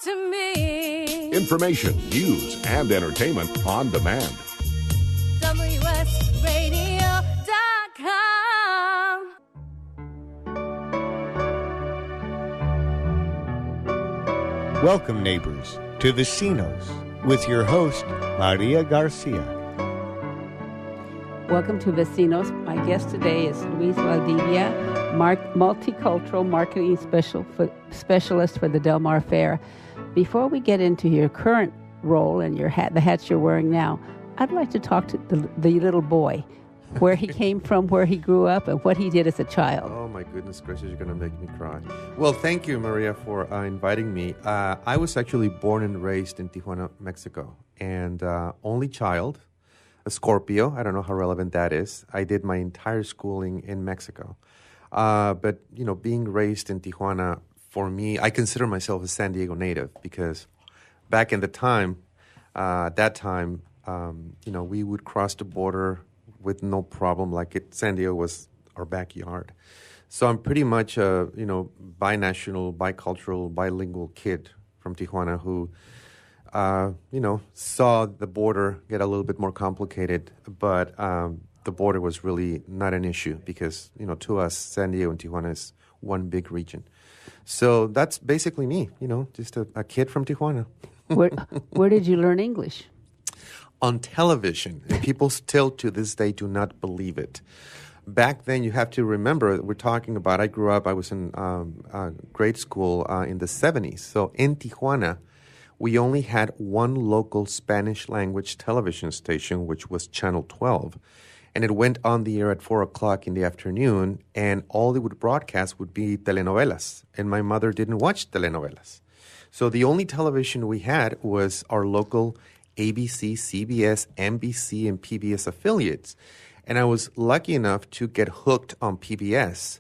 to me. Information, news, and entertainment on demand. WSRadio.com. Welcome, neighbors, to Vecinos with your host, Maria Garcia. Welcome to Vecinos. My guest today is Luis Valdivia, multicultural marketing specialist for the Del Mar Fair. Before we get into your current role and your the hats you're wearing now, I'd like to talk to the little boy, where he came from, where he grew up, and what he did as a child. Oh, my goodness gracious, you're going to make me cry. Well, thank you, Maria, for inviting me. I was actually born and raised in Tijuana, Mexico, and only child, a Scorpio. I don't know how relevant that is. I did my entire schooling in Mexico. But, being raised in Tijuana, for me, I consider myself a San Diego native because back in the time, we would cross the border with no problem. San Diego was our backyard. So I'm pretty much a, binational, bicultural, bilingual kid from Tijuana who, saw the border get a little bit more complicated, but the border was really not an issue because, to us, San Diego and Tijuana is one big region. So that's basically me, just a kid from Tijuana. Where did you learn English? On television. And people still to this day do not believe it. Back then, you have to remember, I grew up, I was in grade school in the 70s. So in Tijuana, we only had one local Spanish language television station, which was Channel 12. And it went on the air at 4 o'clock in the afternoon, and all they would broadcast would be telenovelas. And my mother didn't watch telenovelas. So the only television we had was our local ABC, CBS, NBC, and PBS affiliates. And I was lucky enough to get hooked on PBS.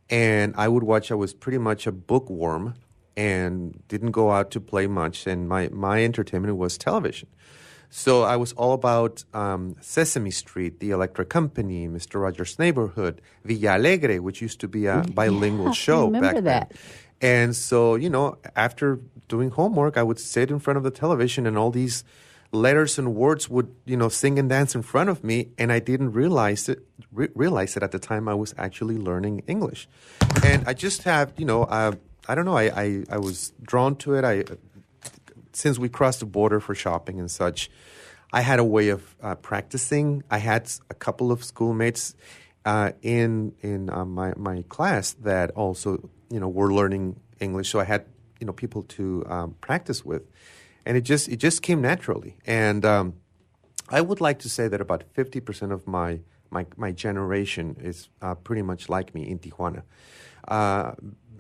And I was pretty much a bookworm and didn't go out to play much. And my entertainment was television. So I was all about Sesame Street, The Electric Company, Mr. Rogers' Neighborhood, Villa Alegre, which used to be a bilingual show back then. And so, after doing homework, I would sit in front of the television and all these letters and words would, sing and dance in front of me, and I didn't realize it at the time I was actually learning English. And I just have, I don't know, I was drawn to it. Since we crossed the border for shopping and such, I had a way of practicing. I had a couple of schoolmates in my class that also, were learning English. So I had, people to practice with. And it just came naturally. And I would like to say that about 50% of my generation is pretty much like me in Tijuana.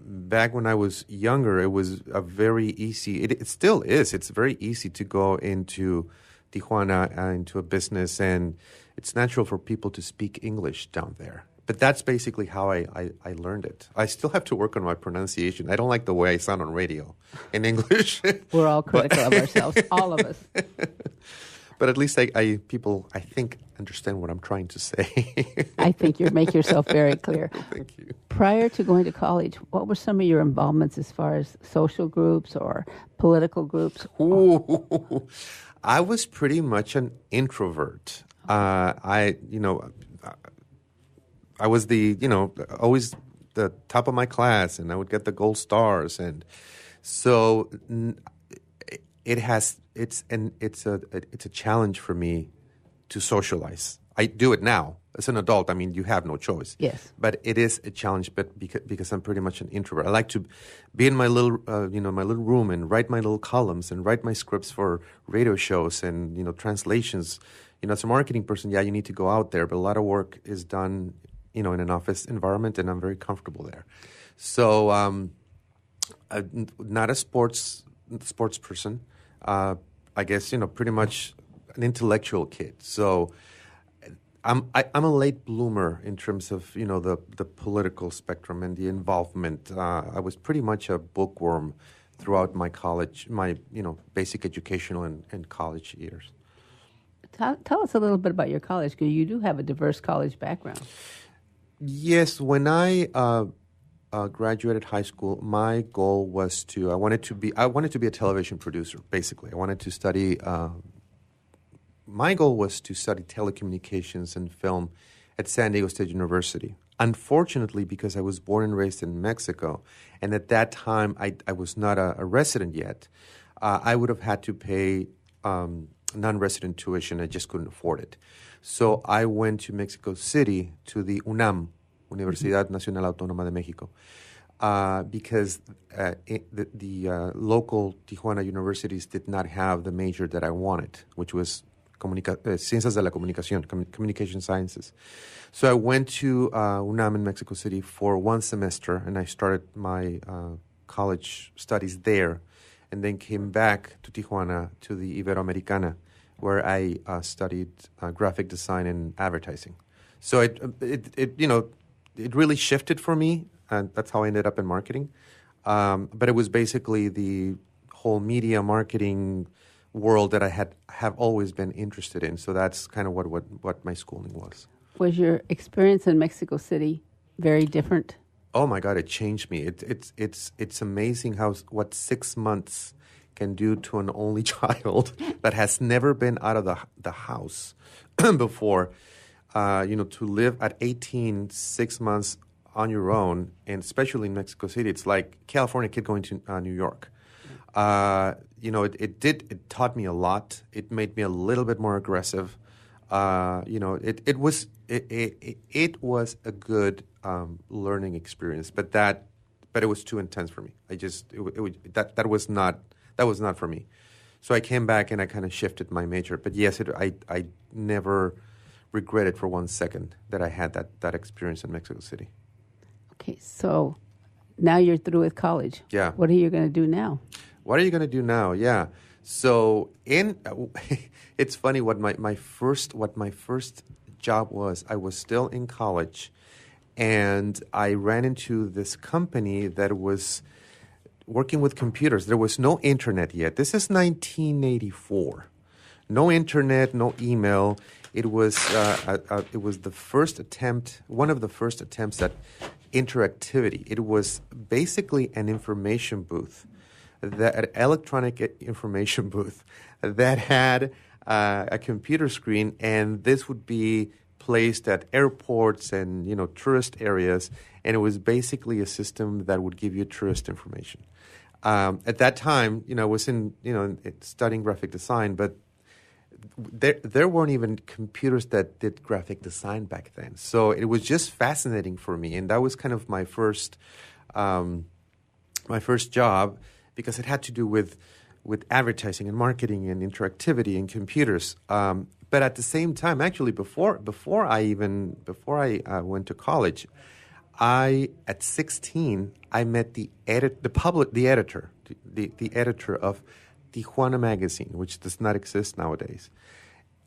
Back when I was younger, it was a very easy, it still is, it's very easy to go into Tijuana, into a business, and it's natural for people to speak English down there. But that's basically how I learned it. I still have to work on my pronunciation. I don't like the way I sound on radio in English. We're all critical of ourselves, all of us. But at least people, I think, understand what I'm trying to say. I think you make yourself very clear. Thank you. Prior to going to college, what were some of your involvements as far as social groups or political groups? Ooh, I was pretty much an introvert. I was always the top of my class, and I would get the gold stars, and so it's a challenge for me to socialize. I do it now as an adult. I mean, you have no choice. Yes, but it is a challenge. But because I'm pretty much an introvert, I like to be in my little my little room and write my little columns and write my scripts for radio shows and translations. As a marketing person, you need to go out there, but a lot of work is done in an office environment, and I'm very comfortable there. So I'm not a sports person. I guess, pretty much an intellectual kid. So I'm a late bloomer in terms of, the political spectrum and the involvement. I was pretty much a bookworm throughout my college, basic educational and college years. Tell us a little bit about your college, because you do have a diverse college background. Yes, when I graduated high school, my goal was I wanted to be a television producer. Basically, I wanted to study. My goal was to study telecommunications and film at San Diego State University. Unfortunately, because I was born and raised in Mexico, and at that time I was not a resident yet, I would have had to pay non-resident tuition. I just couldn't afford it. So I went to Mexico City to the UNAM, Universidad Nacional Autónoma de México, because the local Tijuana universities did not have the major that I wanted, which was Ciencias de la Comunicación, Communication Sciences. So I went to UNAM in Mexico City for one semester, and I started my college studies there, and then came back to Tijuana to the Iberoamericana, where I studied graphic design and advertising. So it really shifted for me, and that's how I ended up in marketing. But it was basically the whole media marketing world that I have always been interested in. So that's kind of what my schooling was. Was your experience in Mexico City very different? Oh my God, it changed me. It's amazing what 6 months can do to an only child that has never been out of the house before. To live at 18, 6 months on your own, and especially in Mexico City, it's like California kid going to New York. It taught me a lot. It made me a little bit more aggressive. It was a good learning experience, but it was too intense for me. That was not for me. So I came back and I kind of shifted my major. But yes, I never regretted for 1 second that I had that experience in Mexico City. Okay, so now you're through with college. Yeah. What are you going to do now? What are you going to do now? Yeah. So it's funny what my first job was. I was still in college, and I ran into this company that was working with computers. There was no internet yet. This is 1984. No internet, no email. It was the first attempt, one of the first attempts at interactivity. It was basically an information booth, an electronic information booth that had a computer screen, and this would be placed at airports and tourist areas, and it was basically a system that would give you tourist information. At that time, I was studying graphic design, but there weren't even computers that did graphic design back then. So it was just fascinating for me, and that was kind of my first job, because it had to do with advertising and marketing and interactivity and computers. But at the same time, actually, before I went to college, at 16 I met the editor of Tijuana magazine, which does not exist nowadays.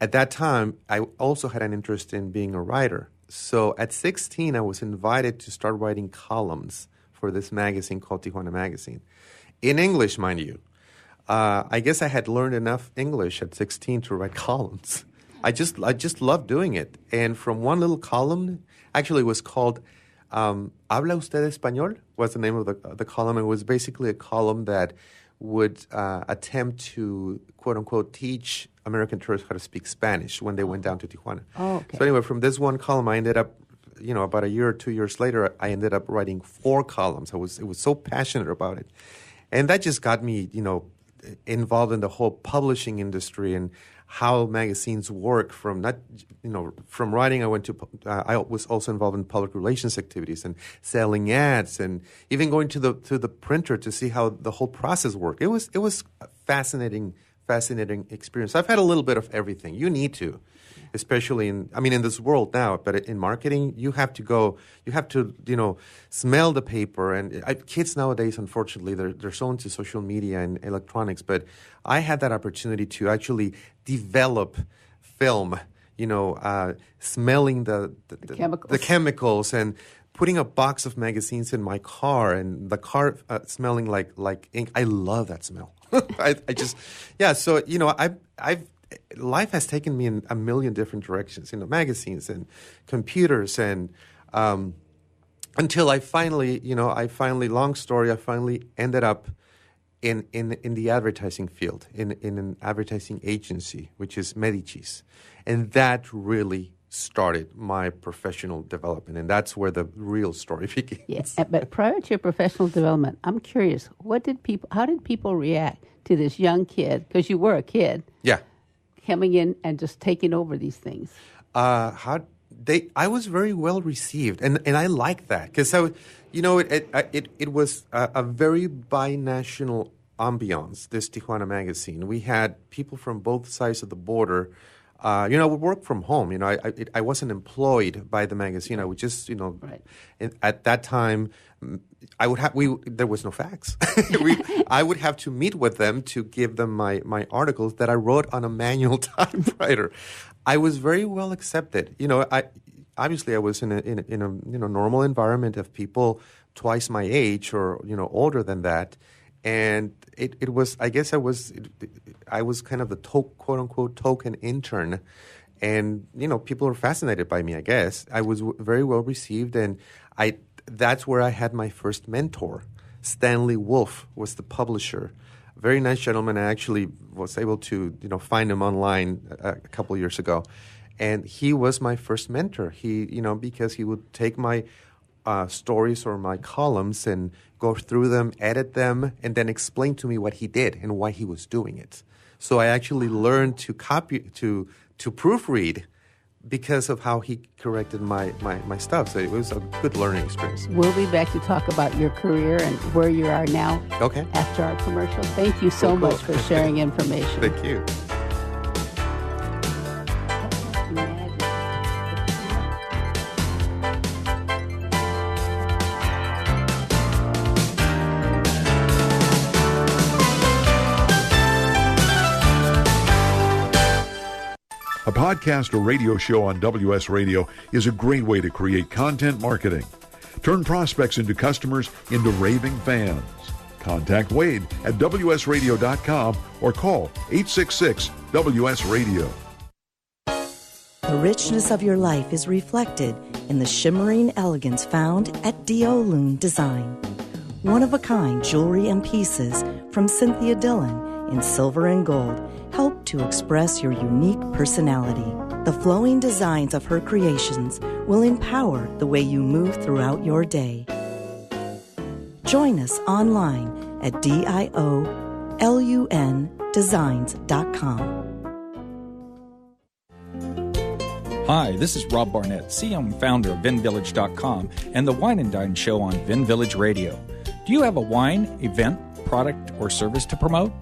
At that time, I also had an interest in being a writer. So at 16, I was invited to start writing columns for this magazine called Tijuana Magazine, in English, mind you. I guess I had learned enough English at 16 to write columns. I just loved doing it. And from one little column, actually it was called Habla Usted Español? Was the name of the column. It was basically a column that would attempt to, quote unquote, teach American tourists how to speak Spanish when they went down to Tijuana. Oh, okay. So anyway, from this one column, I ended up, about a year or 2 years later, I ended up writing 4 columns. It was so passionate about it. And that just got me, involved in the whole publishing industry and how magazines work. From writing, I was also involved in public relations activities and selling ads, and even going to the printer to see how the whole process worked. It was a fascinating experience. I've had a little bit of everything. You need to, especially in this world now, but in marketing, you have to smell the paper. And kids nowadays, unfortunately, they're so into social media and electronics, but I had that opportunity to actually develop film, smelling the chemicals and putting a box of magazines in my car, and the car smelling like ink. I love that smell. So life has taken me in a million different directions, magazines and computers and until I finally, long story, I finally ended up in the advertising field, in an advertising agency, which is Medici's. And that really started my professional development, and that's where the real story begins. Yes, but prior to your professional development, I'm curious, how did people react to this young kid, because you were a kid, coming in and just taking over these things? I was very well received, and I like that, because it was a very binational ambiance, this Tijuana magazine. We had people from both sides of the border. I would work from home. I wasn't employed by the magazine. I would just, Right. at that time, there was no fax. I would have to meet with them to give them my articles that I wrote on a manual typewriter. I was very well accepted. Obviously I was in a normal environment of people twice my age or older than that, and it was, I guess I was kind of the quote unquote token intern, and people are fascinated by me. I guess I was very well received, and that's where I had my first mentor. Stanley Wolf was the publisher. Very nice gentleman. I actually was able to find him online a couple of years ago, and he was my first mentor. He because he would take my stories or my columns and go through them, edit them, and then explain to me what he did and why he was doing it. So I actually learned to proofread because of how he corrected my stuff. So it was a good learning experience. We'll be back to talk about your career and where you are now after our commercial. Thank you so much for sharing information. Thank you. A podcast or radio show on WS Radio is a great way to create content marketing. Turn prospects into customers into raving fans. Contact Wade at WSRadio.com or call 866-WS-RADIO. The richness of your life is reflected in the shimmering elegance found at Diolune Design. One-of-a-kind jewelry and pieces from Cynthia Dillon in silver and gold help to express your unique personality. The flowing designs of her creations will empower the way you move throughout your day. Join us online at DIOLUNdesigns.com. Hi, this is Rob Barnett, CEO and founder of VinVillage.com and the Wine and Dine Show on Vin Village Radio. Do you have a wine, event, product, or service to promote?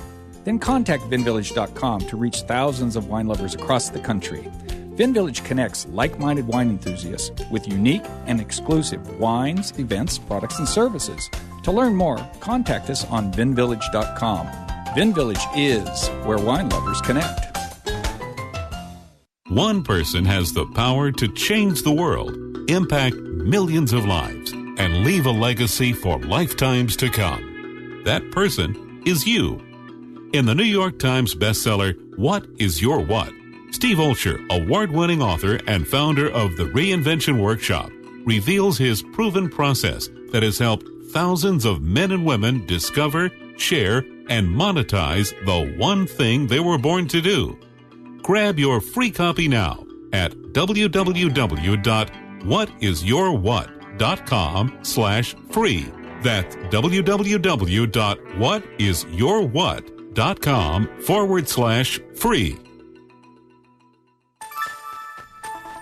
Then contact VinVillage.com to reach thousands of wine lovers across the country. VinVillage connects like-minded wine enthusiasts with unique and exclusive wines, events, products, and services. To learn more, contact us on VinVillage.com. VinVillage is where wine lovers connect. One person has the power to change the world, impact millions of lives, and leave a legacy for lifetimes to come. That person is you. In the New York Times bestseller, What is Your What? Steve Olsher, award-winning author and founder of the Reinvention Workshop, reveals his proven process that has helped thousands of men and women discover, share, and monetize the one thing they were born to do. Grab your free copy now at www.whatisyourwhat.com/free. That's www.whatisyourwhat.com/free.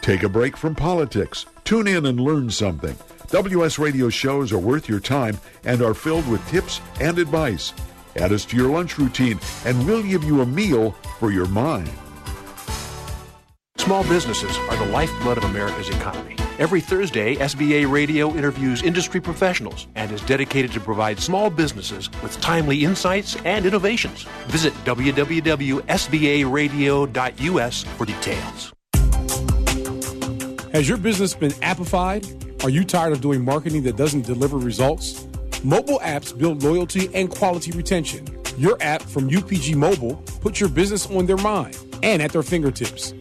Take a break from politics. Tune in and learn something. WS Radio shows are worth your time and are filled with tips and advice. Add us to your lunch routine and we'll give you a meal for your mind. Small businesses are the lifeblood of America's economy. Every Thursday, SBA Radio interviews industry professionals and is dedicated to provide small businesses with timely insights and innovations. Visit www.sbaradio.us for details. Has your business been appified? Are you tired of doing marketing that doesn't deliver results? Mobile apps build loyalty and quality retention. Your app from UPG Mobile puts your business on their mind and at their fingertips.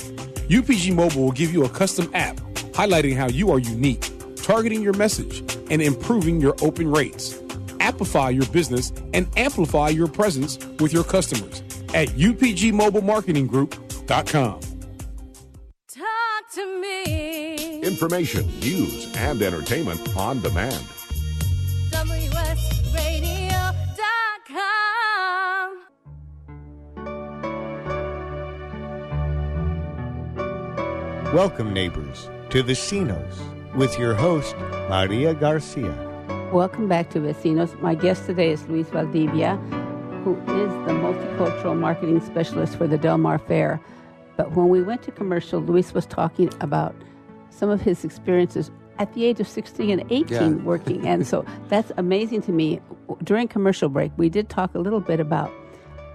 UPG Mobile will give you a custom app highlighting how you are unique, targeting your message, and improving your open rates. Amplify your business and amplify your presence with your customers at upgmobilemarketinggroup.com. Talk to me. Information, news, and entertainment on demand. WSRadio.com. Welcome, neighbors, to Vecinos with your host, Maria Garcia. Welcome back to Vecinos. My guest today is Luis Valdivia, who is the Multicultural Marketing Specialist for the Del Mar Fair. But when we went to commercial, Luis was talking about some of his experiences at the age of 16 and 18 working. And so that's amazing to me. During commercial break, we did talk a little bit about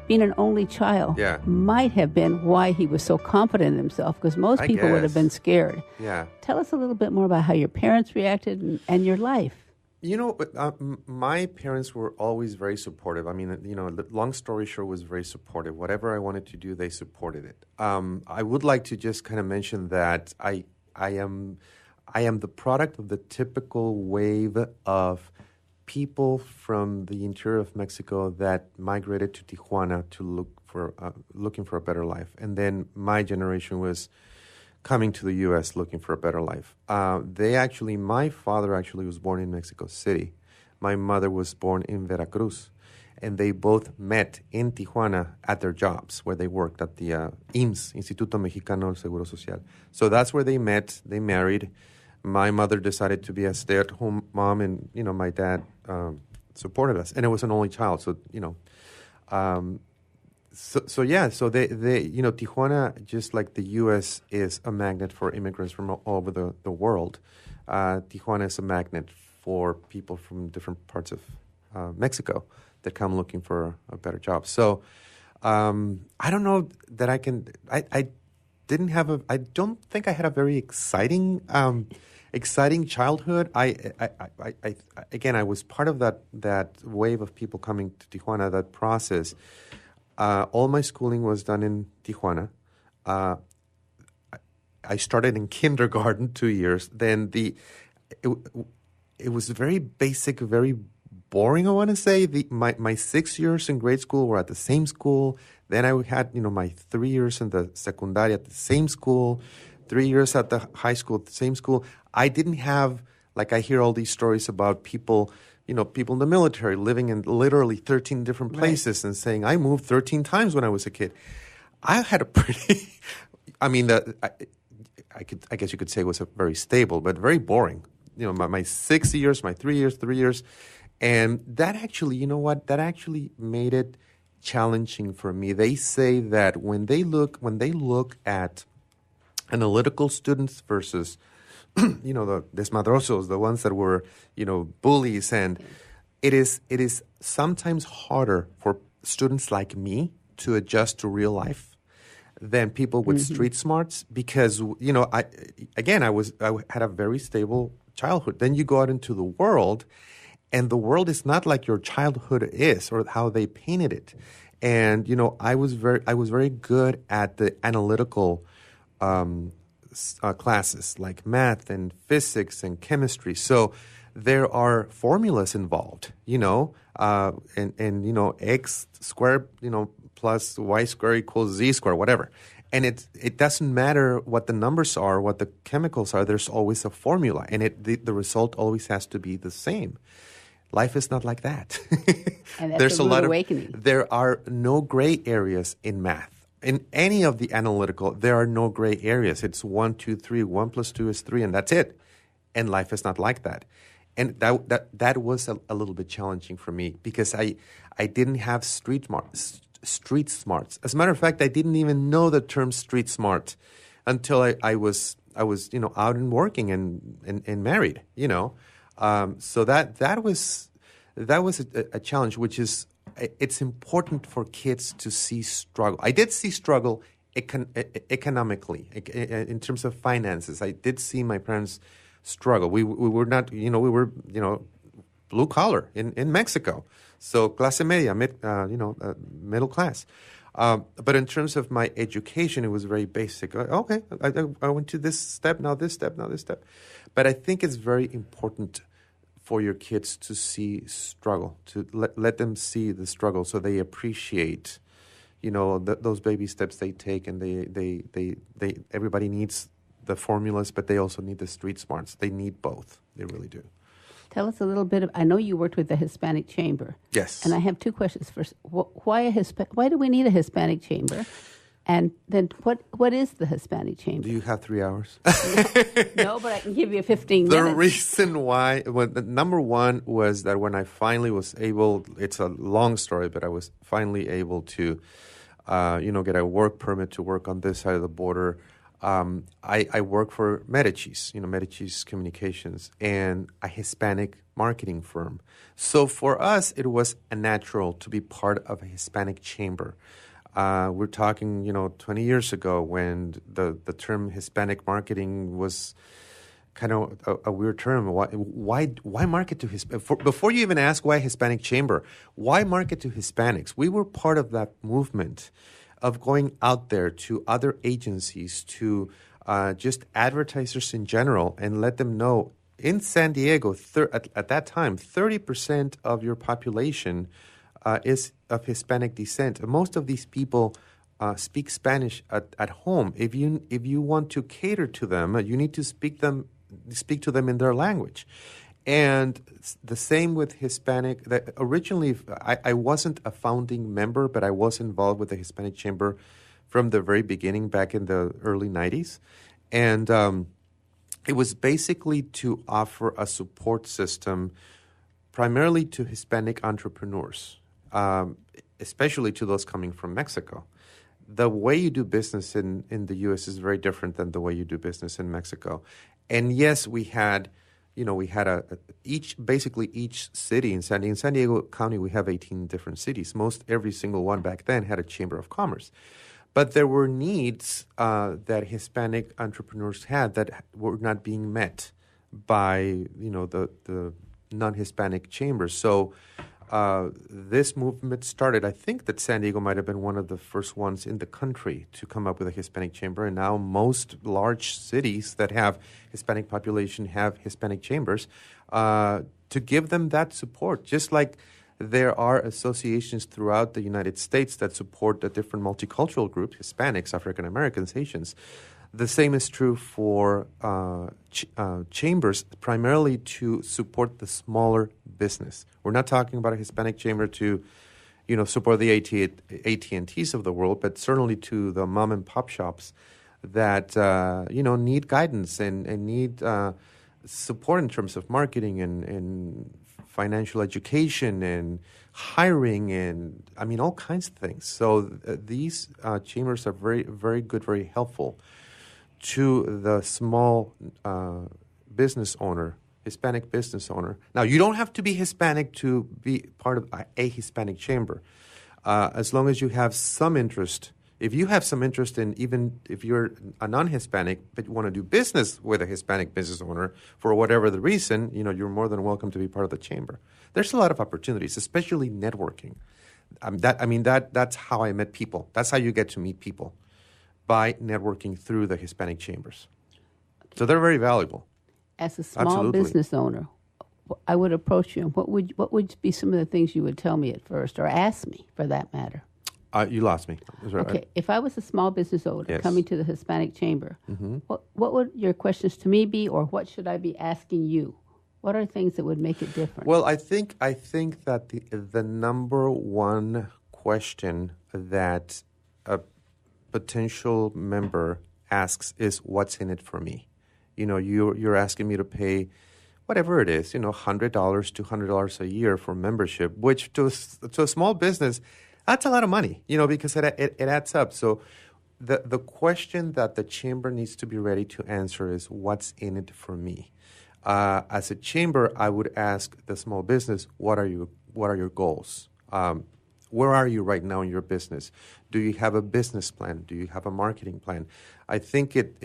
being an only child. Might have been why he was so confident in himself, because most people would have been scared. Tell us a little bit more about how your parents reacted and your life. You know, my parents were always very supportive. I mean, you know, long story short, was very supportive. Whatever I wanted to do, they supported it. I would like to just kind of mention that I am the product of the typical wave of people from the interior of Mexico that migrated to Tijuana to looking for a better life, and then my generation was coming to the U.S. looking for a better life. My father actually was born in Mexico City. My mother was born in Veracruz. And they both met in Tijuana at their jobs, where they worked at the IMSS, Instituto Mexicano del Seguro Social. So that's where they met. They married. My mother decided to be a stay-at-home mom, and, you know, my dad supported us. And it was an only child, so, you know. So they you know, Tijuana, just like the U.S. is a magnet for immigrants from all over the world, Tijuana is a magnet for people from different parts of Mexico that come looking for a better job. So I don't know that I can. I don't think I had a very exciting childhood. I was part of that wave of people coming to Tijuana. That process. All my schooling was done in Tijuana. I started in kindergarten 2 years. Then it was very basic, very boring, I want to say. My 6 years in grade school were at the same school. Then I had, you know, my 3 years in the secundaria at the same school, 3 years at the high school at the same school. I didn't have, like, I hear all these stories about people, you know, people in the military living in literally 13 different places and saying, I moved 13 times when I was a kid. I had a pretty, I mean, I guess you could say it was a very stable, but very boring. You know, my 6 years, my 3 years. And that actually, you know what, that actually made it challenging for me. They say that when they look at analytical students versus you know, the desmadrosos, the ones that were, you know, bullies, and it is sometimes harder for students like me to adjust to real life than people with street smarts, because, you know, I had a very stable childhood. Then you go out into the world, and the world is not like your childhood is or how they painted it. And, you know, I was very good at the analytical classes like math and physics and chemistry. So there are formulas involved, you know, and you know, x squared, you know, plus y squared equals z squared, whatever. And it doesn't matter what the numbers are, what the chemicals are. There's always a formula, and the result always has to be the same. Life is not like that. And that's There's a lot of awakening. There are no gray areas in math. In any of the analytical, there are no gray areas. It's 1, 2, 3. 1 plus 2 is 3, and that's it. And life is not like that. And that was a little bit challenging for me, because I didn't have street smarts. As a matter of fact, I didn't even know the term street smart until I was you know, out and working and married, you know. So that was a challenge, which is, it's important for kids to see struggle. I did see struggle economically, in terms of finances. I did see my parents struggle. We were not, you know, we were, you know, blue collar in Mexico. So clase media, middle class. But in terms of my education, it was very basic. Okay, I went to this step, now this step, now this step. But I think it's very important for your kids to see struggle, to let them see the struggle, so they appreciate, those baby steps they take, and they everybody needs the formulas, but they also need the street smarts. They need both. They really do. Tell us a little bit I know you worked with the Hispanic Chamber. Yes. And I have two questions. First, why do we need a Hispanic Chamber? And then what is the Hispanic Chamber? Do you have 3 hours? No, but I can give you 15 The minutes. reason why, number one was that when I finally was able, it's a long story, but I was finally able to, get a work permit to work on this side of the border. I work for Medici's, Medici's Communications, and a Hispanic marketing firm. So for us, it was a natural to be part of a Hispanic chamber. We're talking, 20 years ago when the term Hispanic marketing was kind of a weird term. Why market to Hispanic? Before you even ask why Hispanic Chamber, why market to Hispanics? We were part of that movement of going out there to other agencies, to just advertisers in general, and let them know in San Diego, at that time, 30% of your population is of Hispanic descent. Most of these people speak Spanish at home. If you want to cater to them, you need to speak to them in their language. And the same with Hispanic. Originally, I wasn't a founding member, but I was involved with the Hispanic Chamber from the very beginning, back in the early 90s. And it was basically to offer a support system primarily to Hispanic entrepreneurs, especially to those coming from Mexico. The way you do business in the U.S. is very different than the way you do business in Mexico. And yes, we had each city in San Diego County, we have 18 different cities. Every single one back then had a chamber of commerce. But there were needs that Hispanic entrepreneurs had that were not being met by, the non-Hispanic chambers. So this movement started. I think that San Diego might have been one of the first ones in the country to come up with a Hispanic chamber, and now most large cities that have Hispanic population have Hispanic chambers to give them that support. Just like there are associations throughout the United States that support the different multicultural groups, Hispanics, African Americans, Haitians. The same is true for chambers, primarily to support the smaller business. We're not talking about a Hispanic chamber to, support the AT&Ts of the world, but certainly to the mom and pop shops that, need guidance and need support in terms of marketing and financial education and hiring and, all kinds of things. So these chambers are very, very good, very helpful to the small business owner, Hispanic business owner. Now, you don't have to be Hispanic to be part of a Hispanic chamber. As long as you have some interest. If you have some interest in, even if you're a non-Hispanic, but you want to do business with a Hispanic business owner for whatever the reason, you're more than welcome to be part of the chamber. There's a lot of opportunities, especially networking. That's how I met people. That's how you get to meet people, by networking through the Hispanic chambers. Okay. So they're very valuable. As a small business owner, I would approach you, and what would be some of the things you would tell me at first, or ask me for that matter? You lost me. Okay, if I was a small business owner coming to the Hispanic Chamber, mm-hmm. what would your questions to me be, or what should I be asking you? What are things that would make it different? Well, I think that the number one question that a potential member asks is, what's in it for me? You're asking me to pay whatever it is, $100, $200 a year for membership, which to a small business, that's a lot of money, because it adds up. So the question that the chamber needs to be ready to answer is, what's in it for me? As a chamber, I would ask the small business, what are your goals? Where are you right now in your business? Do you have a business plan? Do you have a marketing plan? I think it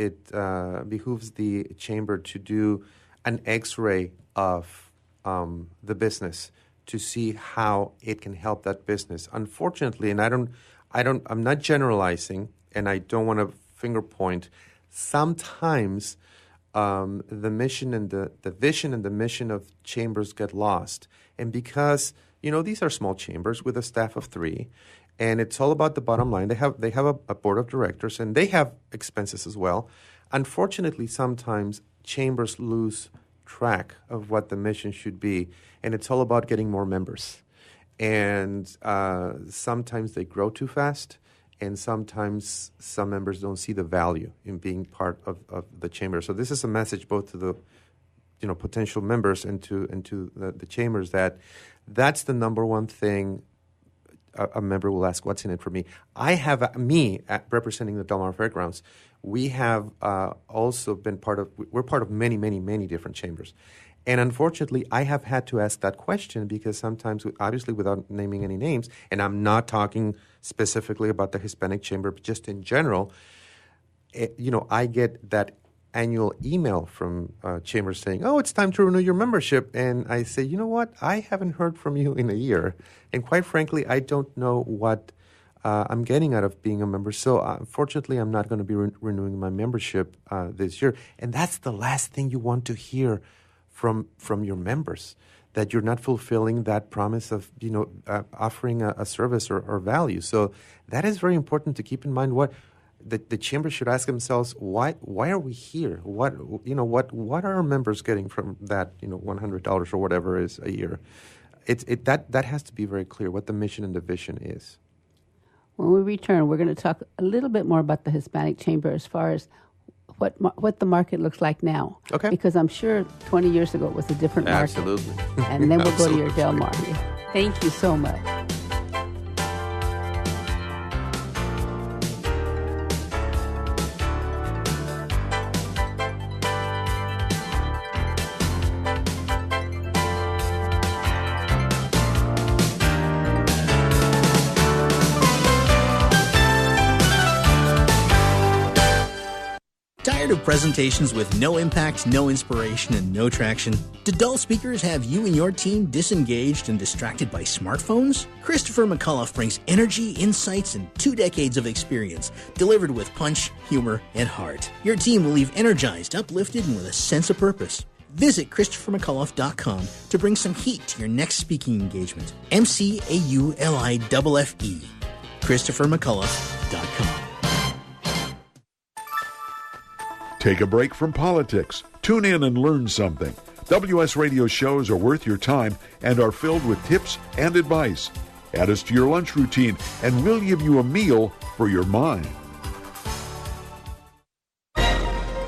behooves the chamber to do an X-ray of the business to see how it can help that business. Unfortunately, and I'm not generalizing, and I don't want to finger point. Sometimes the mission and the vision and the mission of chambers get lost. And because, these are small chambers with a staff of 3, and it's all about the bottom line. They have a board of directors, and they have expenses as well. Unfortunately, sometimes chambers lose track of what the mission should be, and it's all about getting more members. And sometimes they grow too fast, and sometimes some members don't see the value in being part of the chamber. So this is a message both to the potential members and to the chambers that's the number one thing a member will ask, what's in it for me? I have representing the Del Mar Fairgrounds. We have also been we're part of many, many, many different chambers. And unfortunately, I have had to ask that question because sometimes, obviously without naming any names, and I'm not talking specifically about the Hispanic Chamber, but just in general, I get that annual email from chambers saying, oh, it's time to renew your membership. And I say, you know what? I haven't heard from you in a year. And quite frankly, I don't know what I'm getting out of being a member. So unfortunately, I'm not going to be renewing my membership this year. And that's the last thing you want to hear from your members, that you're not fulfilling that promise of offering a service or value. So that is very important to keep in mind. What the chamber should ask themselves: why are we here? What are our members getting from that $100 or whatever is a year? That has to be very clear what the mission and the vision is. When we return, we're going to talk a little bit more about the Hispanic Chamber as far as what the market looks like now. Okay. Because I'm sure 20 years ago it was a different market. Absolutely. And then we'll go to your Del Mar. Thank you so much. Tired of presentations with no impact, no inspiration, and no traction? Do dull speakers have you and your team disengaged and distracted by smartphones? Christopher McAuliffe brings energy, insights, and 2 decades of experience, delivered with punch, humor, and heart. Your team will leave energized, uplifted, and with a sense of purpose. Visit ChristopherMcAuliffe.com to bring some heat to your next speaking engagement. McAuliffe. ChristopherMcAuliffe.com. Take a break from politics. Tune in and learn something. WS Radio shows are worth your time and are filled with tips and advice. Add us to your lunch routine, and we'll give you a meal for your mind.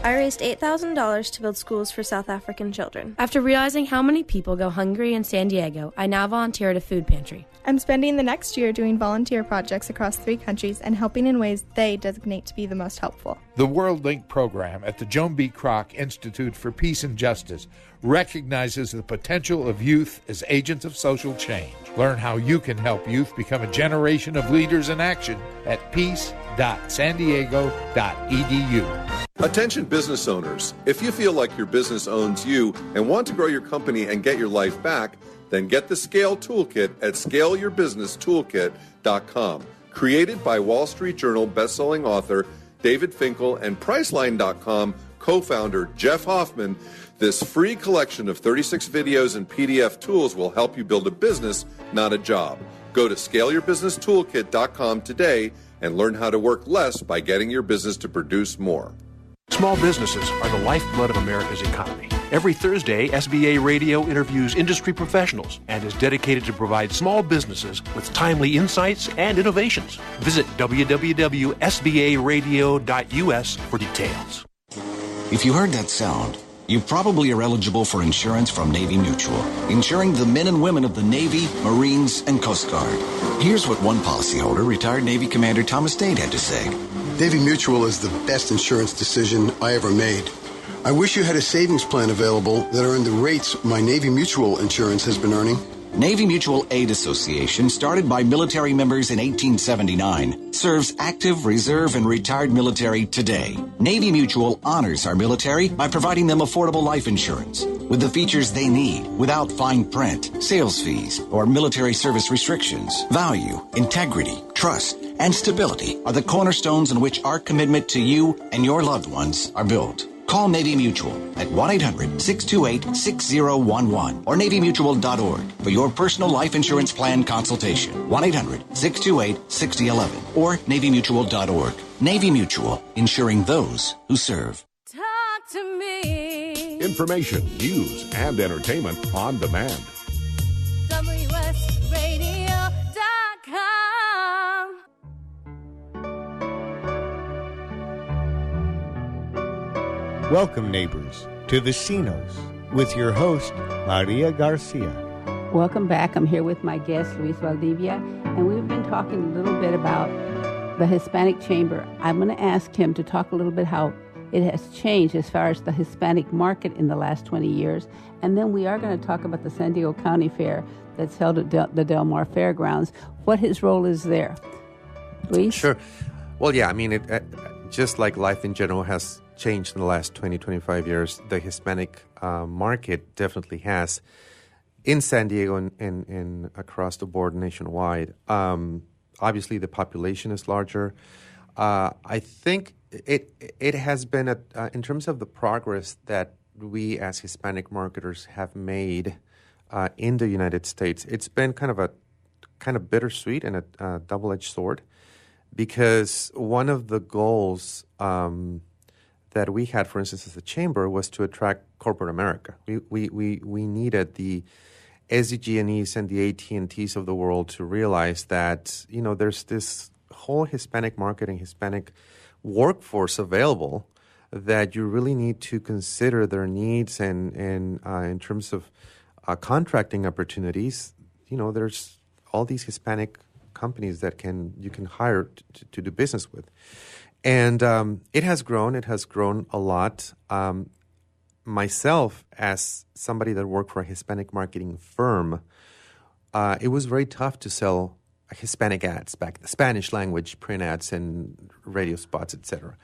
I raised $8,000 to build schools for South African children. After realizing how many people go hungry in San Diego, I now volunteer at a food pantry. I'm spending the next year doing volunteer projects across 3 countries and helping in ways they designate to be the most helpful. The World Link program at the Joan B. Kroc Institute for Peace and Justice recognizes the potential of youth as agents of social change. Learn how you can help youth become a generation of leaders in action at peace.sandiego.edu. Attention business owners. If you feel like your business owns you and want to grow your company and get your life back, then get the Scale Toolkit at scaleyourbusinesstoolkit.com. Created by Wall Street Journal bestselling author David Finkel and Priceline.com co-founder Jeff Hoffman, this free collection of 36 videos and PDF tools will help you build a business, not a job. Go to scaleyourbusinesstoolkit.com today and learn how to work less by getting your business to produce more. Small businesses are the lifeblood of America's economy. Every Thursday, SBA Radio interviews industry professionals and is dedicated to provide small businesses with timely insights and innovations. Visit www.sbaradio.us for details. If you heard that sound, you probably are eligible for insurance from Navy Mutual, insuring the men and women of the Navy, Marines, and Coast Guard. Here's what one policyholder, retired Navy Commander Thomas Dade, had to say. Navy Mutual is the best insurance decision I ever made. I wish you had a savings plan available that earned the rates my Navy Mutual insurance has been earning. Navy Mutual Aid Association, started by military members in 1879, serves active, reserve, and retired military today. Navy Mutual honors our military by providing them affordable life insurance with the features they need without fine print, sales fees, or military service restrictions. Value, integrity, trust, and stability are the cornerstones on which our commitment to you and your loved ones are built. Call Navy Mutual at 1-800-628-6011 or NavyMutual.org for your personal life insurance plan consultation. 1-800-628-6011 or NavyMutual.org. Navy Mutual, insuring those who serve. Talk to me. Information, news, and entertainment on demand. WSRadio.com. Welcome, neighbors, to the Cinos with your host, Maria Garcia. Welcome back. I'm here with my guest, Luis Valdivia, and we've been talking a little bit about the Hispanic Chamber. I'm going to ask him to talk a little bit how it has changed as far as the Hispanic market in the last 20 years. And then we are going to talk about the San Diego County Fair that's held at the Del Mar Fairgrounds, what his role is there. Luis? Sure. Well, yeah, I mean, it just like life in general has changed in the last 20, 25 years, the Hispanic market definitely has in San Diego and across the board nationwide. Obviously, the population is larger. I think it has been, in terms of the progress that we as Hispanic marketers have made in the United States, it's been kind of bittersweet and a double-edged sword, because one of the goals that we had, for instance, as a chamber, was to attract corporate America. We needed the SDG&Es and the AT&Ts of the world to realize that, there's this whole Hispanic marketing, Hispanic workforce available that you really need to consider their needs, and in terms of contracting opportunities, there's all these Hispanic companies that you can hire to do business with. And it has grown a lot. Myself, as somebody that worked for a Hispanic marketing firm, it was very tough to sell Hispanic ads back, the Spanish language print ads and radio spots, etc.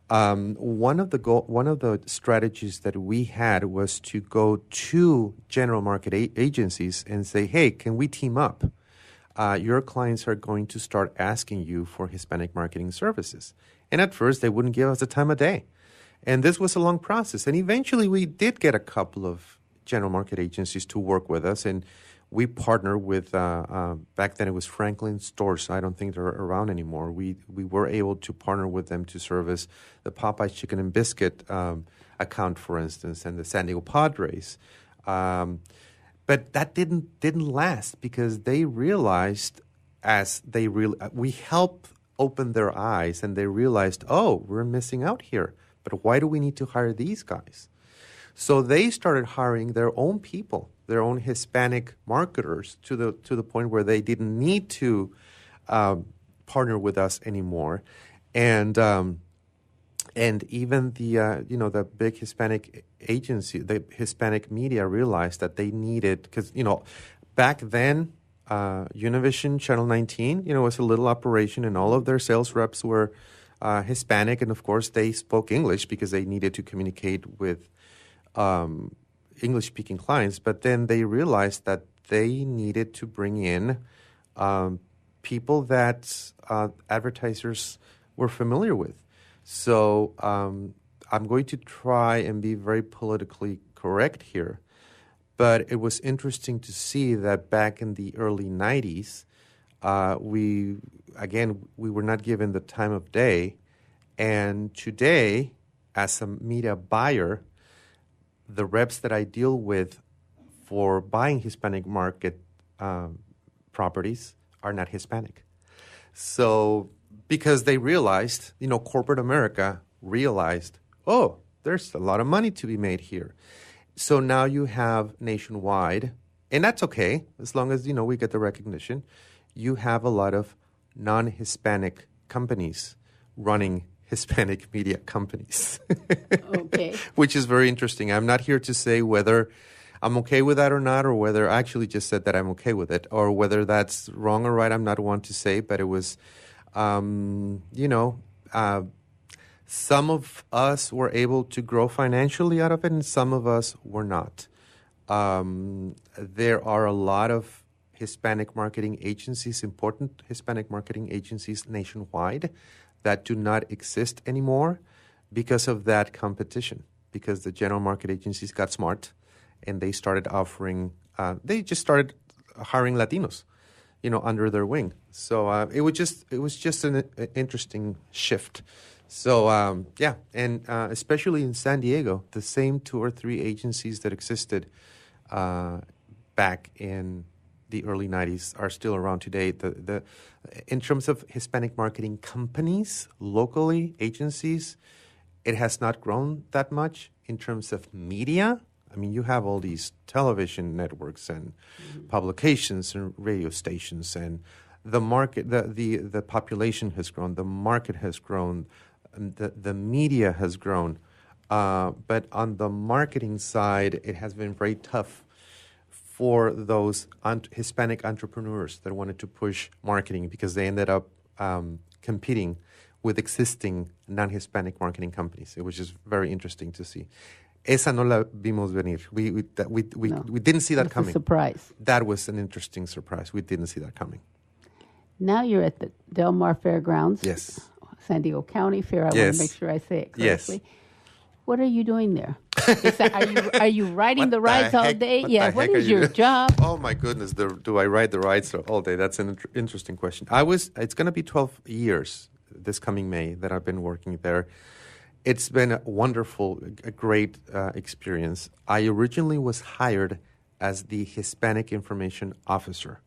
One of the strategies that we had was to go to general market agencies and say, hey, can we team up? Your clients are going to start asking you for Hispanic marketing services. And at first, they wouldn't give us the time of day. And this was a long process. And eventually, we did get a couple of general market agencies to work with us. And we partnered with, back then it was Franklin Stores. I don't think they're around anymore. We were able to partner with them to service the Popeye's Chicken and Biscuit account, for instance, and the San Diego Padres. But that didn't last, because they realized we helped open their eyes, and they realized, oh, we're missing out here. But why do we need to hire these guys? So they started hiring their own people, their own Hispanic marketers, to the point where they didn't need to partner with us anymore, and even the big Hispanic agency, the Hispanic media, realized that they needed, because back then Univision Channel 19 was a little operation, and all of their sales reps were Hispanic, and of course they spoke English because they needed to communicate with English-speaking clients. But then they realized that they needed to bring in people that advertisers were familiar with. So I'm going to try and be very politically correct here, but it was interesting to see that back in the early 90s, we were not given the time of day. And today, as a media buyer, the reps that I deal with for buying Hispanic market properties are not Hispanic. So, because they realized, corporate America realized, oh, there's a lot of money to be made here. So now you have nationwide, and that's okay, as long as, we get the recognition. You have a lot of non-Hispanic companies running Hispanic media companies. Okay. Which is very interesting. I'm not here to say whether I'm okay with that or not, or whether I actually just said that I'm okay with it, or whether that's wrong or right. I'm not one to say, but it was, some of us were able to grow financially out of it, and some of us were not. There are a lot of Hispanic marketing agencies, important Hispanic marketing agencies nationwide, that do not exist anymore because of that competition. because the general market agencies got smart, and they started offering. They just started hiring Latinos, under their wing. So it was just an interesting shift. So and especially in San Diego, the same 2 or 3 agencies that existed back in the early 90s are still around today. In terms of Hispanic marketing companies, locally, agencies, it has not grown that much. In terms of media, I mean, you have all these television networks and publications and radio stations, and the market, the population has grown, the market has grown, the media has grown. But on the marketing side, it has been very tough for those Hispanic entrepreneurs that wanted to push marketing, because they ended up competing with existing non-Hispanic marketing companies. It was just very interesting to see. Esa no la vimos venir. We didn't see that coming. A surprise. That was an interesting surprise. We didn't see that coming. Now you're at the Del Mar Fairgrounds. Yes. San Diego County Fair. I want to make sure I say it correctly. Yes. What are you doing there? Are you riding the rides all day? What is your job? Oh my goodness, do I ride the rides all day? That's an interesting question. It's going to be 12 years this coming May that I've been working there. It's been a wonderful, a great experience. I originally was hired as the Hispanic Information Officer,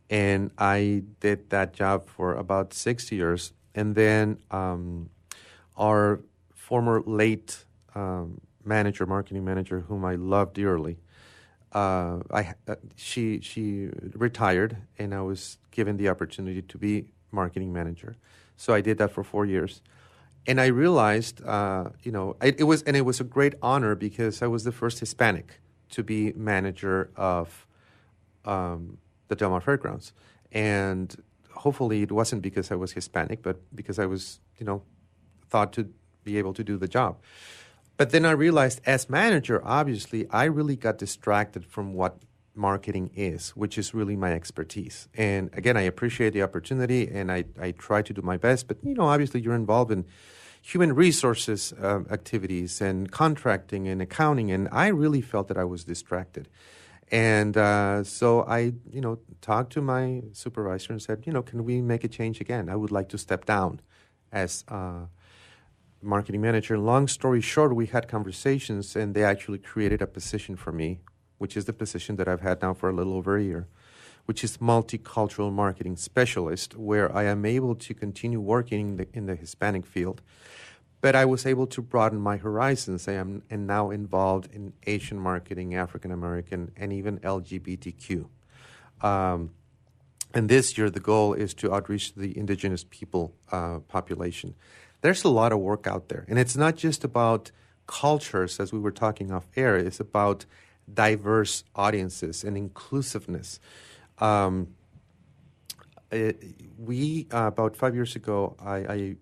and I did that job for about 6 years. And then our former late marketing manager, whom I love dearly, she retired, and I was given the opportunity to be marketing manager. So I did that for 4 years, and I realized, it was a great honor, because I was the first Hispanic to be manager of the Del Mar Fairgrounds, and hopefully it wasn't because I was Hispanic, but because I was, thought to be able to do the job. But then I realized, as manager, obviously, I really got distracted from what marketing is, which is really my expertise. And again, I appreciate the opportunity, and I try to do my best. But, obviously, you're involved in human resources activities and contracting and accounting, and I really felt that I was distracted. And so I, talked to my supervisor and said, can we make a change again? I would like to step down as marketing manager. Long story short, we had conversations, and they actually created a position for me, which is the position that I've had now for a little over a year, which is multicultural marketing specialist, where I am able to continue working in the Hispanic field. But I was able to broaden my horizons. I am now involved in Asian marketing, African American, and even LGBTQ. And this year, the goal is to outreach the indigenous people population. There's a lot of work out there. And it's not just about cultures, as we were talking off air. It's about diverse audiences and inclusiveness. About 5 years ago, I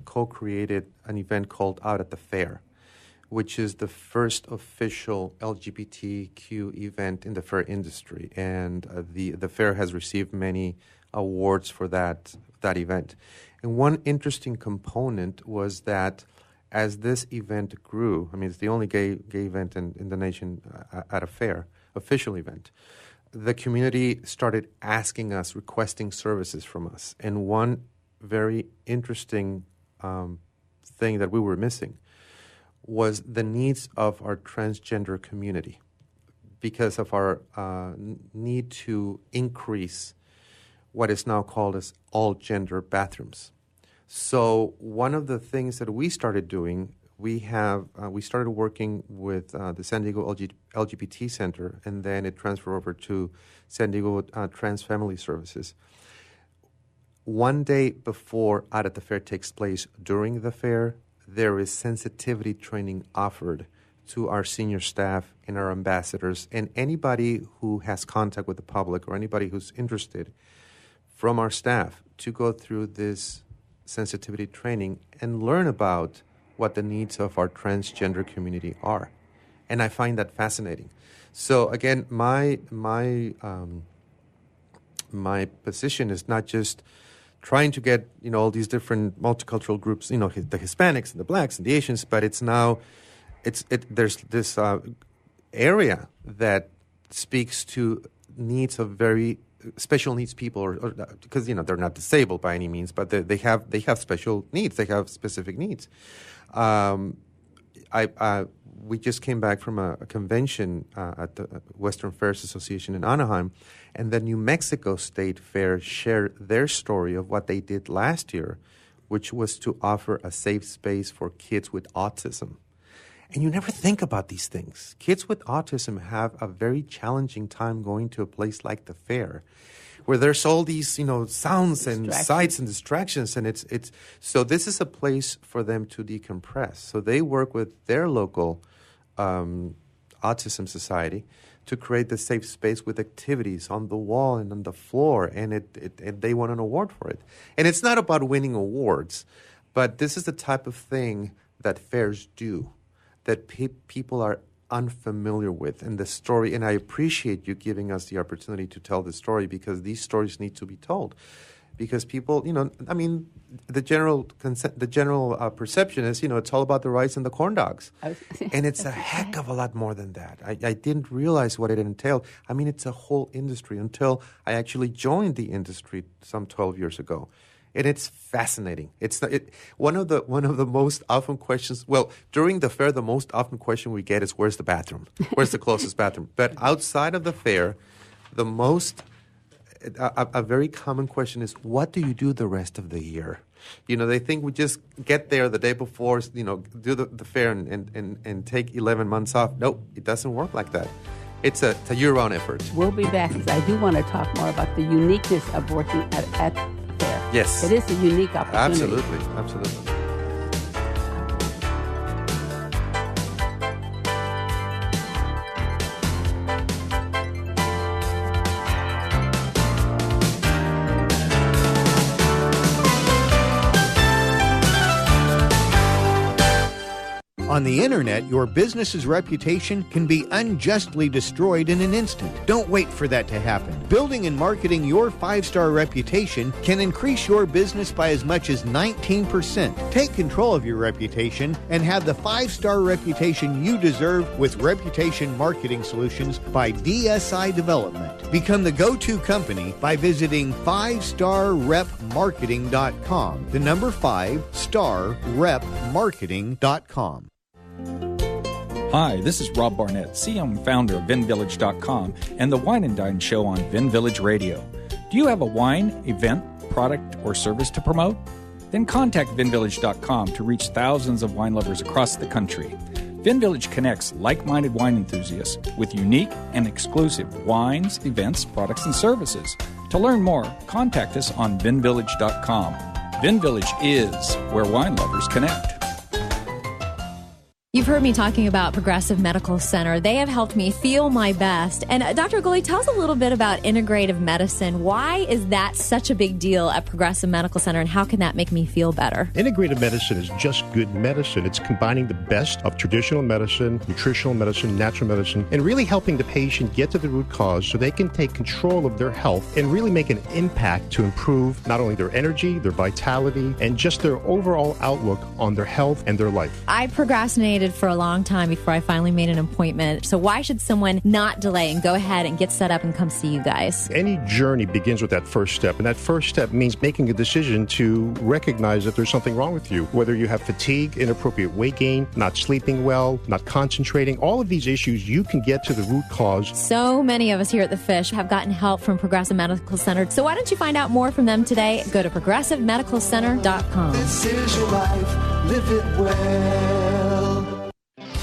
co-created an event called Out at the Fair, which is the first official LGBTQ event in the fair industry. And the fair has received many awards for that event. And one interesting component was that as this event grew, I mean, it's the only gay event in the nation at a fair, official event, the community started asking us, requesting services from us. And one very interesting thing that we were missing was the needs of our transgender community, because of our need to increase what is now called as all-gender bathrooms. So one of the things that we started doing, we started working with the San Diego LGBT Center, and then it transferred over to San Diego Trans Family Services. One day before Out at the Fair takes place, during the fair, there is sensitivity training offered to our senior staff and our ambassadors and anybody who has contact with the public or anybody who's interested from our staff to go through this sensitivity training and learn about what the needs of our transgender community are. And I find that fascinating. So again, my position is not just trying to get, all these different multicultural groups, the Hispanics and the Blacks and the Asians, but it's now there's this area that speaks to needs of very special needs people, or because they're not disabled by any means, but they have special needs. They have specific needs. We just came back from a convention at the Western Fairs Association in Anaheim, and the New Mexico State Fair shared their story of what they did last year, which was to offer a safe space for kids with autism. And you never think about these things. Kids with autism have a very challenging time going to a place like the fair, where there's all these, sounds and sights and distractions, and it's so this is a place for them to decompress. So they work with their local autism society to create the safe space with activities on the wall and on the floor, and they won an award for it. And it's not about winning awards, but this is the type of thing that fairs do, that people are unfamiliar with, and the story. And I appreciate you giving us the opportunity to tell the story, because these stories need to be told. Because people, the general perception is, it's all about the rice and the corn dogs, and it's a heck of a lot more than that. I didn't realize what it entailed. It's a whole industry until I actually joined the industry some 12 years ago. And it's fascinating. One of the most often questions. Well, during the fair, the most often question we get is, "Where's the bathroom? Where's the closest bathroom?" But outside of the fair, a very common question is, "What do you do the rest of the year?" They think we just get there the day before, do the fair and take 11 months off. Nope, it doesn't work like that. It's a year-round effort. We'll be back, because I do want to talk more about the uniqueness of working at fair. Yes. It is a unique opportunity. Absolutely. On the internet, your business's reputation can be unjustly destroyed in an instant. Don't wait for that to happen. Building and marketing your 5-star reputation can increase your business by as much as 19%. Take control of your reputation and have the 5-star reputation you deserve with Reputation Marketing Solutions by DSI Development. Become the go-to company by visiting 5starrepmarketing.com. The number 5starrepmarketing.com. Hi, this is Rob Barnett, CEO and founder of VinVillage.com and the Wine and Dine Show on Vin Village Radio. Do you have a wine, event, product, or service to promote? Then contact VinVillage.com to reach thousands of wine lovers across the country. Vin Village connects like-minded wine enthusiasts with unique and exclusive wines, events, products, and services. To learn more, contact us on VinVillage.com. Vin Village is where wine lovers connect. You've heard me talking about Progressive Medical Center. They have helped me feel my best. And Dr. Goli, tell us a little bit about integrative medicine. Why is that such a big deal at Progressive Medical Center, and how can that make me feel better? Integrative medicine is just good medicine. It's combining the best of traditional medicine, nutritional medicine, natural medicine, and really helping the patient get to the root cause so they can take control of their health and really make an impact to improve not only their energy, their vitality, and just their overall outlook on their health and their life. I procrastinated for a long time before I finally made an appointment. So why should someone not delay and go ahead and get set up and come see you guys? Any journey begins with that first step, and that first step means making a decision to recognize that there's something wrong with you. Whether you have fatigue, inappropriate weight gain, not sleeping well, not concentrating, all of these issues, you can get to the root cause. So many of us here at The Fish have gotten help from Progressive Medical Center. So why don't you find out more from them today? Go to progressivemedicalcenter.com. This is your life. Live it well.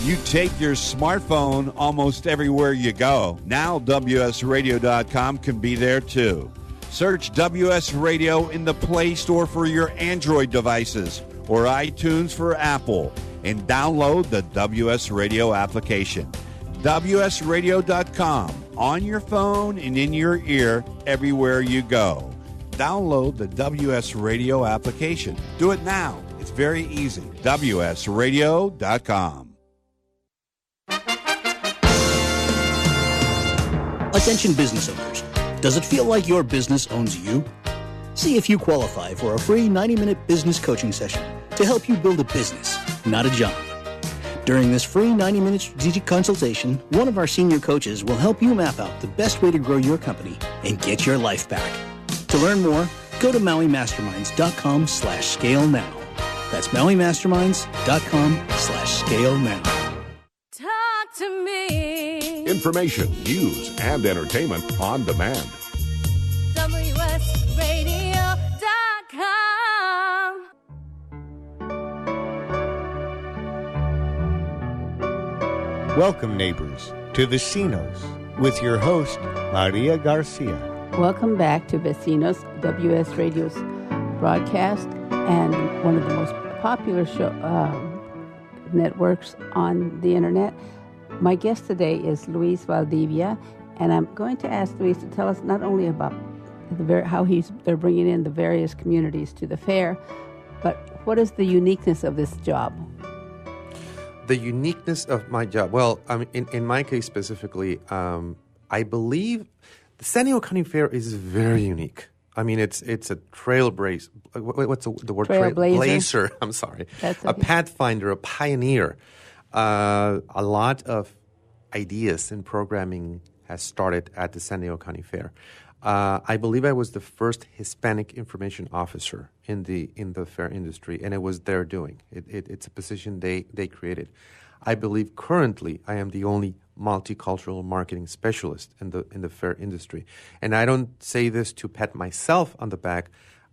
You take your smartphone almost everywhere you go. Now WSRadio.com can be there too. Search WS Radio in the Play Store for your Android devices or iTunes for Apple, and download the WS Radio application. WSRadio.com, on your phone and in your ear everywhere you go. Download the WS Radio application. Do it now. It's very easy. WSRadio.com. Attention business owners. Does it feel like your business owns you? See if you qualify for a free 90-minute business coaching session to help you build a business, not a job. During this free 90-minute strategic consultation, one of our senior coaches will help you map out the best way to grow your company and get your life back. To learn more, go to MauiMasterminds.com/scale now. That's MauiMasterminds.com/scale now. Talk to me. Information, news, and entertainment on demand. WSRadio.com. Welcome, neighbors, to Vecinos with your host, Maria Garcia. Welcome back to Vecinos, WS Radio's broadcast and one of the most popular networks on the internet. My guest today is Luis Valdivia, and I'm going to ask Luis to tell us not only about how they're bringing in the various communities to the fair, but what is the uniqueness of this job? The uniqueness of my job. Well, in my case specifically, I believe the San Diego County Fair is very unique. I mean, it's a trailblazer. What's the word? Trailblazer. I'm sorry. That's okay. A pathfinder, a pioneer. A lot of ideas in programming has started at the San Diego County Fair. I believe I was the first Hispanic information officer in the fair industry, and it was their doing. It's a position they created. I believe currently I am the only multicultural marketing specialist in the fair industry, and I don't say this to pat myself on the back.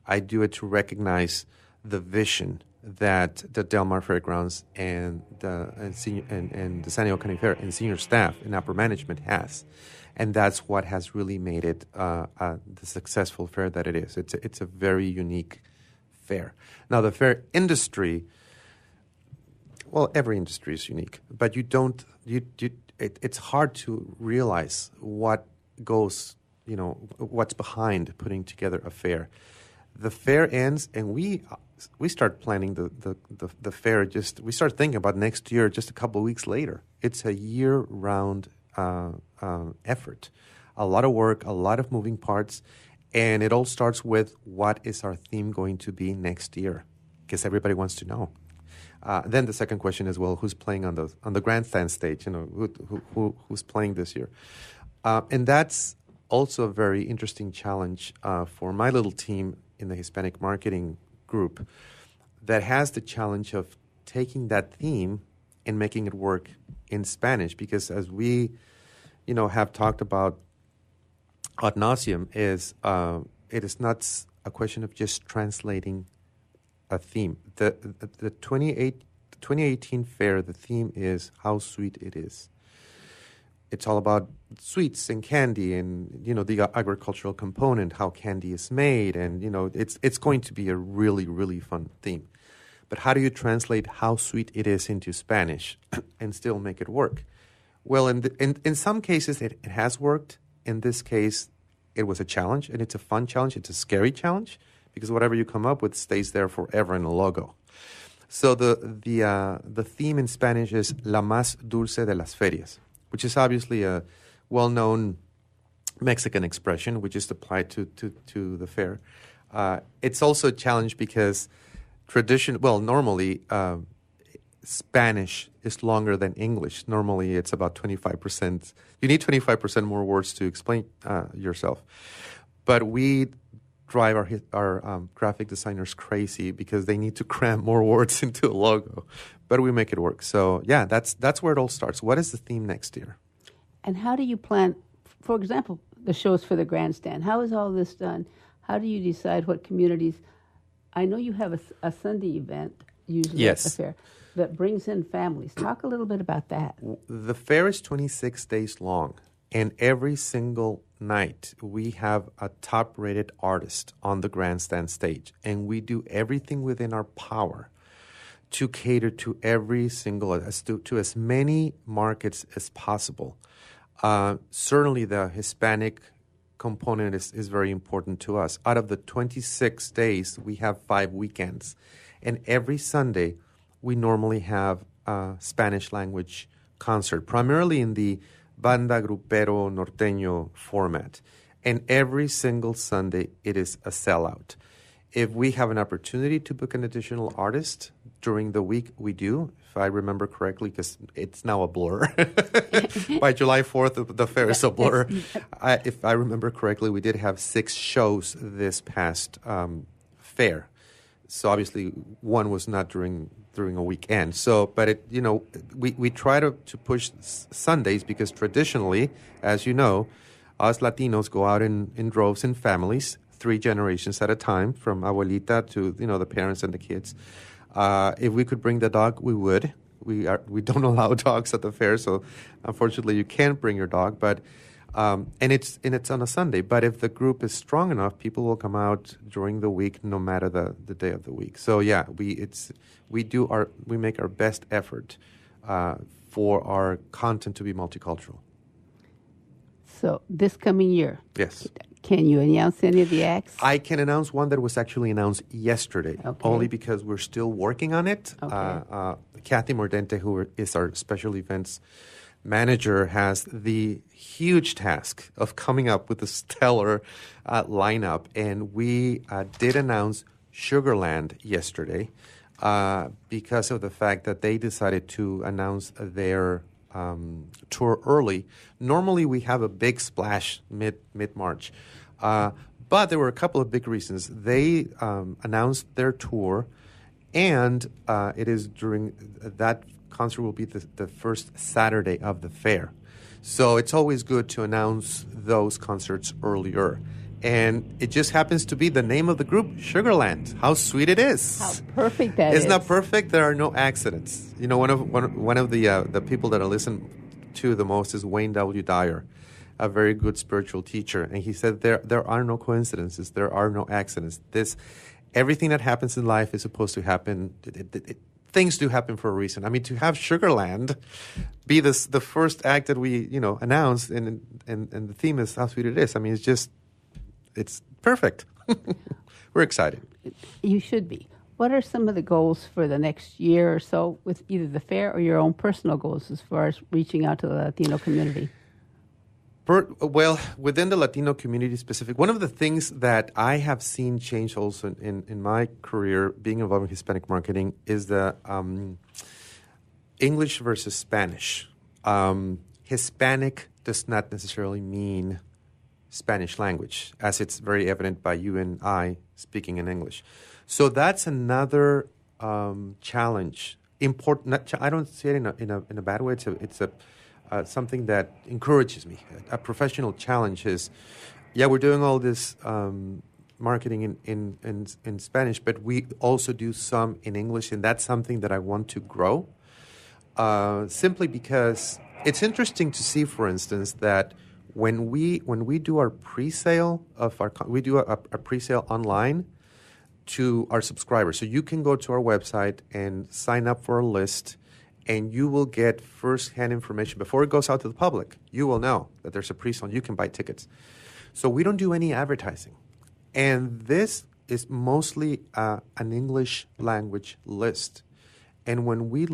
I do it to recognize the vision that the Del Mar Fairgrounds and the San Diego County Fair and senior staff and upper management has. And that's what has really made it the successful fair that it is. It's a very unique fair. Now, the fair industry, well, every industry is unique, but it's hard to realize what goes, what's behind putting together a fair. The fair ends, and we start planning the fair. We start thinking about next year just a couple of weeks later. It's a year-round effort, a lot of work, a lot of moving parts, and it all starts with what is our theme going to be next year, because everybody wants to know. Then the second question is, well, who's playing on the grandstand stage? Who's playing this year? And that's also a very interesting challenge for my little team in the Hispanic marketing group that has the challenge of taking that theme and making it work in Spanish, because as we have talked about ad nauseum, it is not a question of just translating a theme. The 2018 fair, the theme is How Sweet It Is. It's all about sweets and candy and, the agricultural component, how candy is made, and, it's going to be a really, really fun theme. But how do you translate how sweet it is into Spanish and still make it work? Well, in some cases, it has worked. In this case, it was a challenge, and it's a fun challenge. It's a scary challenge, because whatever you come up with stays there forever in a logo. So the theme in Spanish is La Más Dulce de las Ferias, which is obviously a well-known Mexican expression, which is applied to the fair. It's also a challenge because normally Spanish is longer than English. Normally, it's about 25%. You need 25% more words to explain yourself. But we drive our graphic designers crazy because they need to cram more words into a logo. But we make it work. So, yeah, that's where it all starts. What is the theme next year? And how do you plan, for example, the shows for the grandstand? How is all this done? How do you decide what communities? I know you have a Sunday event, usually at the fair, that brings in families. Talk a little bit about that. The fair is 26 days long, and every single night we have a top-rated artist on the grandstand stage, and we do everything within our power to cater to every single, to as many markets as possible. Certainly the Hispanic component is very important to us. Out of the 26 days, we have 5 weekends, and every Sunday we normally have a Spanish language concert, primarily in the banda grupero norteño format. And every single Sunday, it is a sellout. If we have an opportunity to book an additional artist during the week, we do. If I remember correctly, because it's now a blur. By July 4th, the fair is a blur. If I remember correctly, we did have 6 shows this past fair. So obviously, one was not during a weekend. So, but we try to push Sundays because traditionally, as you know, us Latinos go out in droves and families, 3 generations at a time, from abuelita to the parents and the kids. If we could bring the dog, we would. We don't allow dogs at the fair, so unfortunately you can't bring your dog. But and it's on a Sunday. But if the group is strong enough, people will come out during the week, no matter the day of the week. So yeah, we make our best effort for our content to be multicultural. So this coming year, yes. Can you announce any of the acts? I can announce one that was actually announced yesterday, only because we're still working on it. Okay. Kathy Mordente, who is our special events manager, has the huge task of coming up with a stellar lineup. And we did announce Sugarland yesterday because of the fact that they decided to announce their tour early. Normally, we have a big splash mid-March. But there were a couple of big reasons. They announced their tour, and it is during that concert will be the first Saturday of the fair. So it's always good to announce those concerts earlier. And it just happens to be the name of the group, Sugarland. How sweet it is! How perfect that is! Isn't that perfect? There are no accidents. One of the people that I listen to the most is Wayne W. Dyer, a very good spiritual teacher, and he said there are no coincidences, there are no accidents. Everything that happens in life is supposed to happen. Things do happen for a reason. I mean, to have Sugarland be the first act that we announced, and the theme is how sweet it is. I mean, it's perfect. We're excited. You should be. What are some of the goals for the next year or so with either the fair or your own personal goals as far as reaching out to the Latino community? Well, within the Latino community specific, one of the things that I have seen change also in my career being involved in Hispanic marketing is the English versus Spanish. Hispanic does not necessarily mean Spanish language, as it's very evident by you and I speaking in English. So that's another challenge. Important. I don't see it in a bad way. It's something that encourages me. A professional challenge is, we're doing all this marketing in Spanish, but we also do some in English, and that's something that I want to grow. Simply because it's interesting to see, for instance, that when we do our pre-sale we do a pre-sale online to our subscribers. So you can go to our website and sign up for a list, and you will get first-hand information. Before it goes out to the public, you will know that there's a pre-sale. You can buy tickets. So we don't do any advertising. And this is mostly an English language list. And when we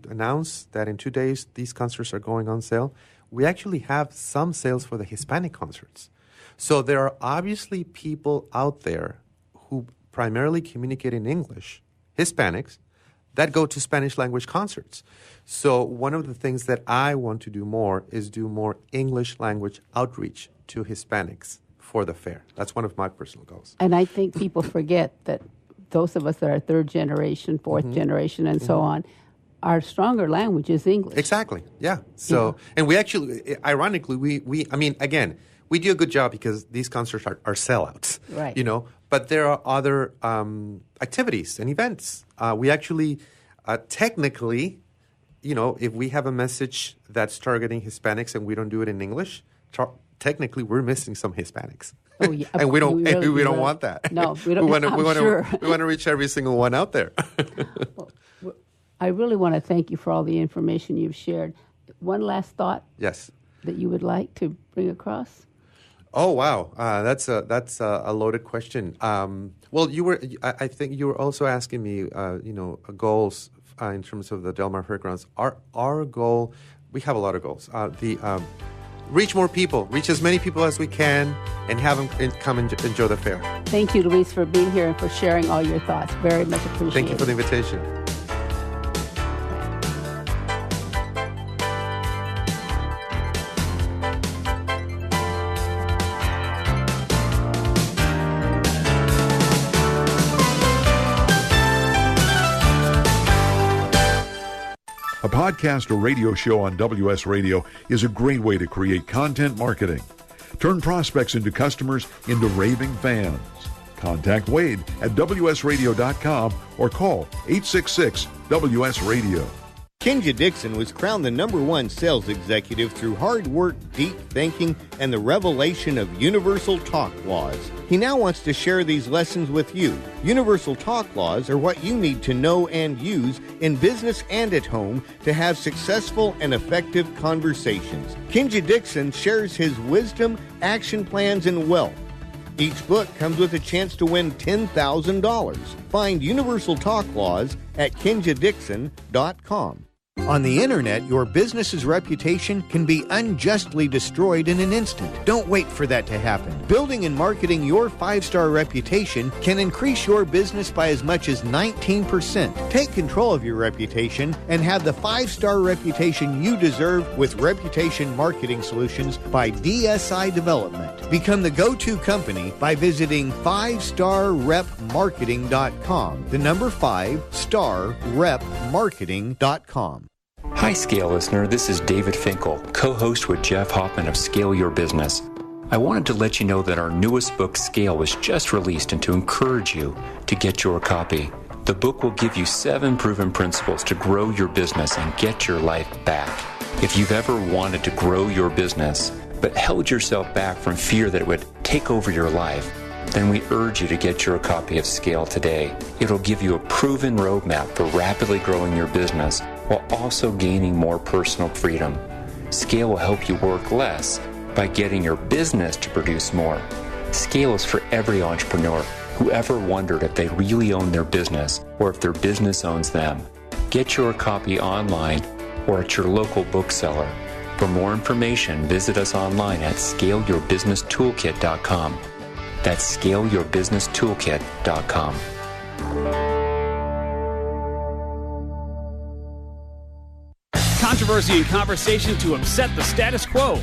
announce that in 2 days these concerts are going on sale, we actually have some sales for the Hispanic concerts. So there are obviously people out there who primarily communicate in English, Hispanics, that go to Spanish language concerts. So one of the things that I want to do more is do more English language outreach to Hispanics for the fair. That's one of my personal goals. And I think people forget that those of us that are third generation, fourth generation, and so on, our stronger language is English. Exactly, yeah. So, and we actually, ironically, we do a good job because these concerts are sellouts, right? But there are other activities and events. We actually, technically, if we have a message that's targeting Hispanics and we don't do it in English, technically we're missing some Hispanics. Oh, yeah. And we don't want that. No, we don't. We want to reach every single one out there. Well, I really want to thank you for all the information you've shared. One last thought. Yes. That you would like to bring across. Oh wow, that's a loaded question. Well, I think you were also asking me, goals in terms of the Del Mar Fairgrounds. Our goal, we have a lot of goals. reach more people, reach as many people as we can, and have them come and enjoy the fair. Thank you, Luis, for being here and for sharing all your thoughts. Very much appreciated. Thank you for the invitation. A podcast or radio show on WS Radio is a great way to create content marketing. Turn prospects into customers into raving fans. Contact Wade at WSRadio.com or call 866-WS-RADIO. Kinja Dixon was crowned the #1 sales executive through hard work, deep thinking, and the revelation of universal talk laws. He now wants to share these lessons with you. Universal talk laws are what you need to know and use in business and at home to have successful and effective conversations. Kinja Dixon shares his wisdom, action plans, and wealth. Each book comes with a chance to win $10,000. Find Universal Talk Laws at KinjaDixon.com. On the internet, your business's reputation can be unjustly destroyed in an instant. Don't wait for that to happen. Building and marketing your 5-star reputation can increase your business by as much as 19%. Take control of your reputation and have the 5-star reputation you deserve with Reputation Marketing Solutions by DSI Development. Become the go-to company by visiting 5starrepmarketing.com. The number 5starrepmarketing.com. Hi, Scale listener. This is David Finkel, co-host with Jeff Hoffman of Scale Your Business. I wanted to let you know that our newest book, Scale, was just released and to encourage you to get your copy. The book will give you 7 proven principles to grow your business and get your life back. If you've ever wanted to grow your business, but held yourself back from fear that it would take over your life, then we urge you to get your copy of Scale today. It'll give you a proven roadmap for rapidly growing your business while also gaining more personal freedom. Scale will help you work less by getting your business to produce more. Scale is for every entrepreneur who ever wondered if they really own their business or if their business owns them. Get your copy online or at your local bookseller. For more information, visit us online at scaleyourbusinesstoolkit.com. That's scaleyourbusinesstoolkit.com. Controversy and conversation to upset the status quo.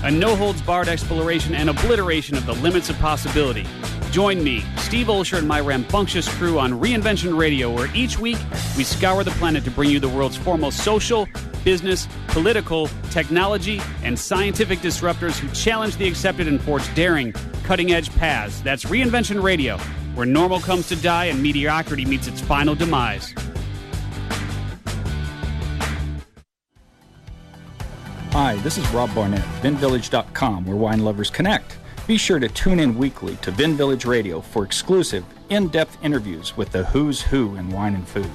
A no-holds-barred exploration and obliteration of the limits of possibility. Join me, Steve Olsher, and my rambunctious crew on Reinvention Radio, where each week we scour the planet to bring you the world's foremost social, business, political, technology, and scientific disruptors who challenge the accepted and forge daring, cutting-edge paths. That's Reinvention Radio, where normal comes to die and mediocrity meets its final demise. Hi, this is Rob Barnett, VinVillage.com, where wine lovers connect. Be sure to tune in weekly to Vin Village Radio for exclusive, in-depth interviews with the who's who in wine and food.